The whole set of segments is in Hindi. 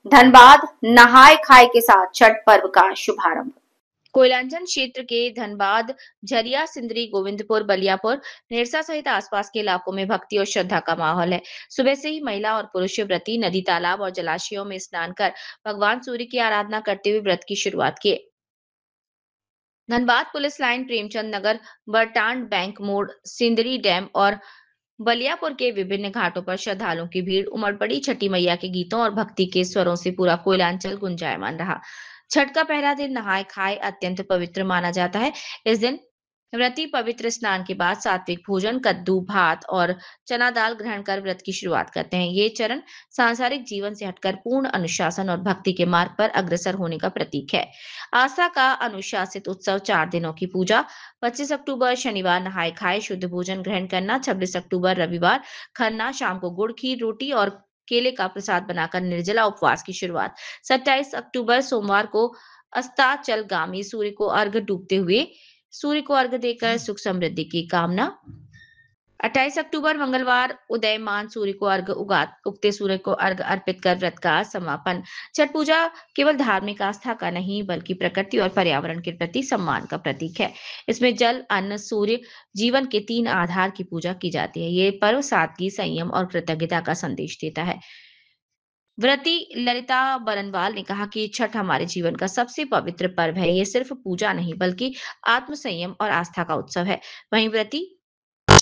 धनबाद नहाय खाए के साथ छठ पर्व का शुभारंभ। कोयलांचल क्षेत्र के धनबाद, झरिया, सिंदरी, गोविंदपुर, बलियापुर, नेरसा सहित आसपास के इलाकों में भक्ति और श्रद्धा का माहौल है। सुबह से ही महिला और पुरुष व्रती नदी, तालाब और जलाशयों में स्नान कर भगवान सूर्य की आराधना करते हुए व्रत की शुरुआत किए। धनबाद पुलिस लाइन, प्रेमचंद नगर, बरटांड बैंक मोड़, सिंदरी डैम और बलियापुर के विभिन्न घाटों पर श्रद्धालुओं की भीड़ उमड़ पड़ी। छठी मैया के गीतों और भक्ति के स्वरों से पूरा कोयलांचल गुंजायमान रहा। छठ का पहला दिन नहाय खाए अत्यंत पवित्र माना जाता है। इस दिन व्रती पवित्र स्नान के बाद सात्विक भोजन, कद्दू, भात और चना दाल ग्रहण कर व्रत की शुरुआत करते हैं। ये चरण सांसारिक जीवन से हटकर पूर्ण अनुशासन और भक्ति के मार्ग पर अग्रसर होने का प्रतीक है। आस्था का अनुशासित उत्सव 4 दिनों की पूजा। 25 अक्टूबर शनिवार नहाय खाए शुद्ध भोजन ग्रहण करना। 26 अक्टूबर रविवार खरना, शाम को गुड़, खीर, रोटी और केले का प्रसाद बनाकर निर्जला उपवास की शुरुआत। 27 अक्टूबर सोमवार को अस्ताचलगामी सूर्य को अर्घ देकर सुख समृद्धि की कामना। 28 अक्टूबर मंगलवार उदयमान सूर्य को उगते सूर्य को अर्घ अर्पित कर व्रत का समापन। छठ पूजा केवल धार्मिक आस्था का नहीं बल्कि प्रकृति और पर्यावरण के प्रति सम्मान का प्रतीक है। इसमें जल, अन्न, सूर्य, जीवन के 3 आधार की पूजा की जाती है। ये पर्व सादगी, संयम और कृतज्ञता का संदेश देता है। व्रती ललिता बरनवाल ने कहा कि छठ हमारे जीवन का सबसे पवित्र पर्व है। ये सिर्फ पूजा नहीं बल्कि आत्म संयम और आस्था का उत्सव है। वहीं व्रती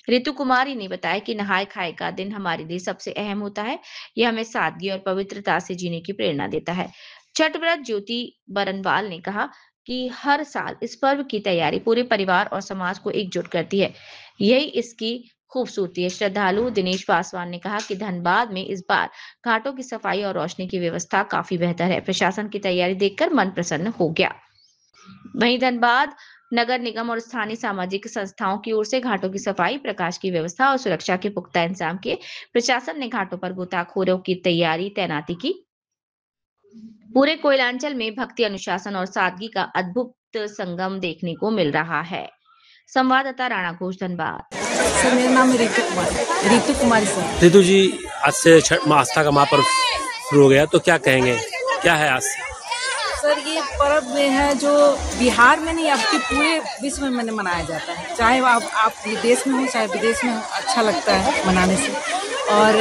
ऋतु कुमारी ने बताया कि नहाय खाए का दिन हमारे लिए सबसे अहम होता है। यह हमें सादगी और पवित्रता से जीने की प्रेरणा देता है। छठ व्रत ज्योति बरनवाल ने कहा कि हर साल इस पर्व की तैयारी पूरे परिवार और समाज को एकजुट करती है। यही इसकी खूबसूरती है। श्रद्धालु दिनेश पासवान ने कहा कि धनबाद में इस बार घाटों की सफाई और रोशनी की व्यवस्था काफी बेहतर है। प्रशासन की तैयारी देखकर मन प्रसन्न हो गया। वहीं धनबाद नगर निगम और स्थानीय सामाजिक संस्थाओं की ओर से घाटों की सफाई, प्रकाश की व्यवस्था और सुरक्षा के पुख्ता इंतजाम किए। प्रशासन ने घाटों पर गोताखोरों की तैनाती की। पूरे कोयलांचल में भक्ति, अनुशासन और सादगी का अद्भुत संगम देखने को मिल रहा है। संवाददाता राणा घोष, धनबाद। सर, मेरा नाम है ऋतु कुमारी सर। ऋतु जी, आज से छठ आस्था का महापर्व शुरू हो गया, तो क्या कहेंगे, क्या है आज से? सर, ये पर्व में है जो बिहार में नहीं आपके पूरे विश्व में मनाया जाता है। चाहे आप देश में हो चाहे विदेश में हो, अच्छा लगता है मनाने से। और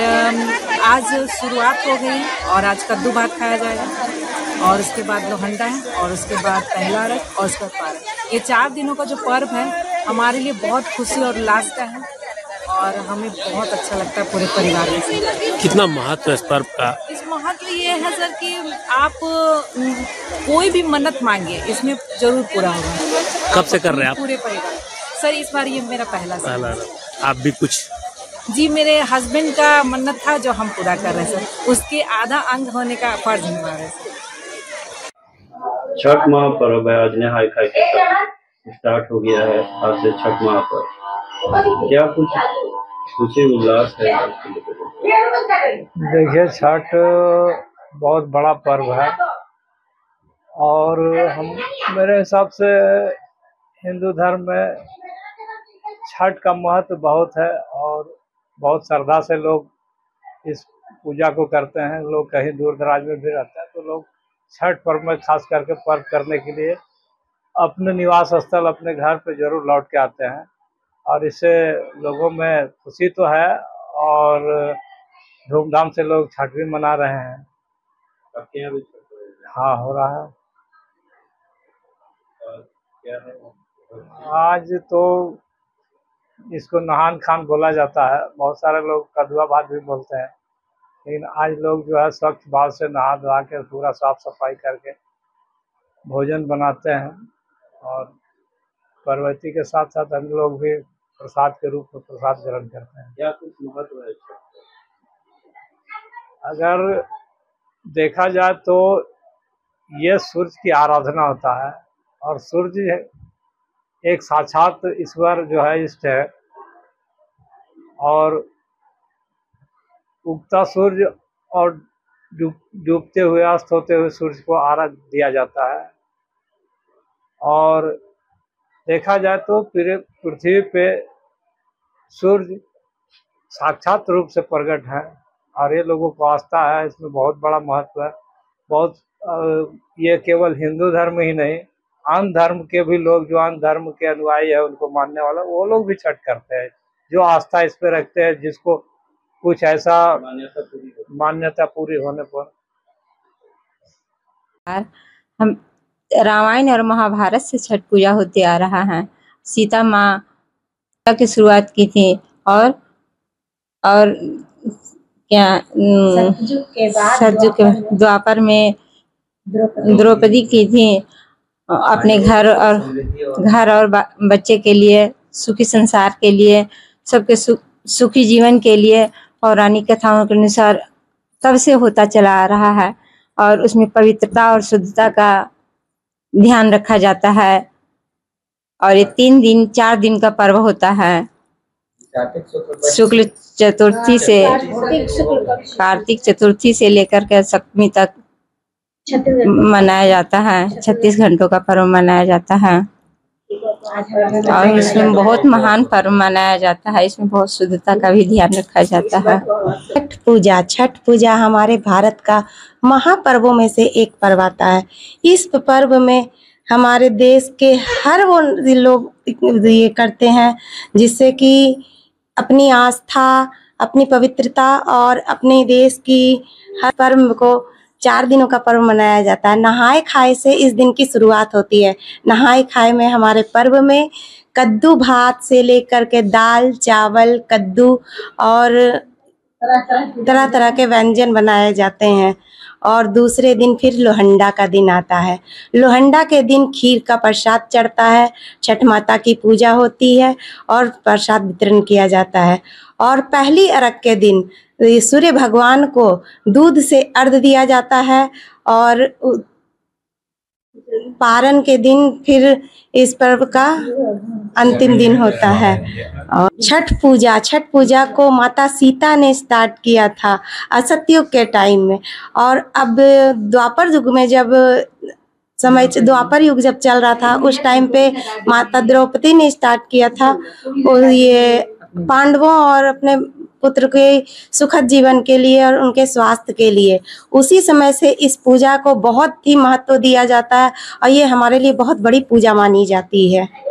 आज शुरुआत हो गई और आज कद्दू भात खाया जाएगा और उसके बाद लोहंडा है और उसके बाद पहला रथ और उसके बाद पारक। ये 4 दिनों का जो पर्व है हमारे लिए बहुत खुशी और उल्लास का है और हमें बहुत अच्छा लगता है पूरे परिवार में। कितना महत्व है इस पर्व का? इस महत्व ये है सर कि आप कोई भी मन्नत मांगिए, इसमें जरूर पूरा होगा। कब से कर रहे हैं आप? पूरे परिवार। सर, इस बार ये मेरा पहला साल है। आप भी कुछ? जी, मेरे हस्बैंड का मन्नत था जो हम पूरा कर रहे हैं सर, उसके आधा अंग होने का फर्ज निभा रहे हैं। छठ महापर्व है, आज नहाय खाए के साथ स्टार्ट हो गया है। आज से छठ महापर्व, क्या कुछ खुशी उल्लास है? देखिए, छठ बहुत बड़ा पर्व है और हम मेरे हिसाब से हिंदू धर्म में छठ का महत्व बहुत है और बहुत श्रद्धा से लोग इस पूजा को करते हैं। लोग कहीं दूर दराज में भी रहते हैं तो लोग छठ पर्व में खास करके पर्व करने के लिए अपने निवास स्थल, अपने घर पे जरूर लौट के आते हैं और इससे लोगों में खुशी तो है और धूमधाम से लोग छठ भी मना रहे हैं। आपके यहाँ भी हाँ, हो रहा है। क्या है आज तो इसको नहान खान बोला जाता है। बहुत सारे लोग कद्दुआ भात भी बोलते हैं, लेकिन आज लोग जो है स्वच्छ भाव से नहा धोआ के पूरा साफ सफाई करके भोजन बनाते हैं और पार्वती के साथ साथ हम लोग भी प्रसाद के रूप में प्रसाद ग्रहण करते हैं। क्या कुछ महत्व है? अगर देखा जाए तो ये सूर्य की आराधना होता है और सूर्य एक साक्षात ईश्वर जो है, इष्ट है और उगता सूर्य और डूबते हुए, अस्त होते हुए सूर्य को आराध दिया जाता है। और देखा जाए तो पृथ्वी पे सूर्य साक्षात रूप से प्रकट है और ये लोगों को आस्था है, इसमें बहुत बड़ा महत्व है। बहुत ये केवल हिंदू धर्म ही नहीं, अन्य धर्म के भी लोग जो अन्य धर्म के अनुयायी है उनको मानने वाला वो लोग भी छठ करते हैं, जो आस्था इस पे रखते हैं, जिसको कुछ ऐसा मान्यता पूरी होने पर। हम रामायण और महाभारत से छठ पूजा होते आ रहा है। सीता माँ की शुरुआत की थी और क्या सतयुग के द्वापर में द्रौपदी की थी अपने घर और बच्चे के लिए, सुखी संसार के लिए, सबके सुखी जीवन के लिए पौराणिक कथाओं के अनुसार तब से होता चला आ रहा है। और उसमें पवित्रता और शुद्धता का ध्यान रखा जाता है। और ये 4 दिन का पर्व होता है। शुक्ल चतुर्थी से कार्तिक चतुर्थी से लेकर के सप्तमी तक मनाया जाता है। 36 घंटों का पर्व मनाया जाता है और इसमें बहुत महान पर्व मनाया जाता है। इसमें बहुत शुद्धता का भी ध्यान रखा जाता है। छठ पूजा हमारे भारत का महापर्वों में से एक पर्व आता है। इस पर्व में हमारे देश के हर वो लोग ये करते हैं जिससे कि अपनी आस्था, अपनी पवित्रता और अपने देश की हर पर्व को 4 दिनों का पर्व मनाया जाता है। नहाए खाए से इस दिन की शुरुआत होती है। नहाए खाए में हमारे पर्व में कद्दू भात से लेकर के दाल, चावल, कद्दू और तरह तरह के व्यंजन बनाए जाते हैं। और दूसरे दिन फिर लोहंडा का दिन आता है। लोहंडा के दिन खीर का प्रसाद चढ़ता है, छठ माता की पूजा होती है और प्रसाद वितरण किया जाता है। और पहली अरग के दिन सूर्य भगवान को दूध से अर्घ्य दिया जाता है। और पारण के दिन फिर इस पर्व का अंतिम दिन होता है। और छठ पूजा को माता सीता ने स्टार्ट किया था असतयुग के टाइम में। और अब द्वापर युग में जब द्वापर युग जब चल रहा था उस टाइम पे माता द्रौपदी ने स्टार्ट किया था। और ये पांडवों और अपने पुत्र के सुखद जीवन के लिए और उनके स्वास्थ्य के लिए उसी समय से इस पूजा को बहुत ही महत्व दिया जाता है और ये हमारे लिए बहुत बड़ी पूजा मानी जाती है।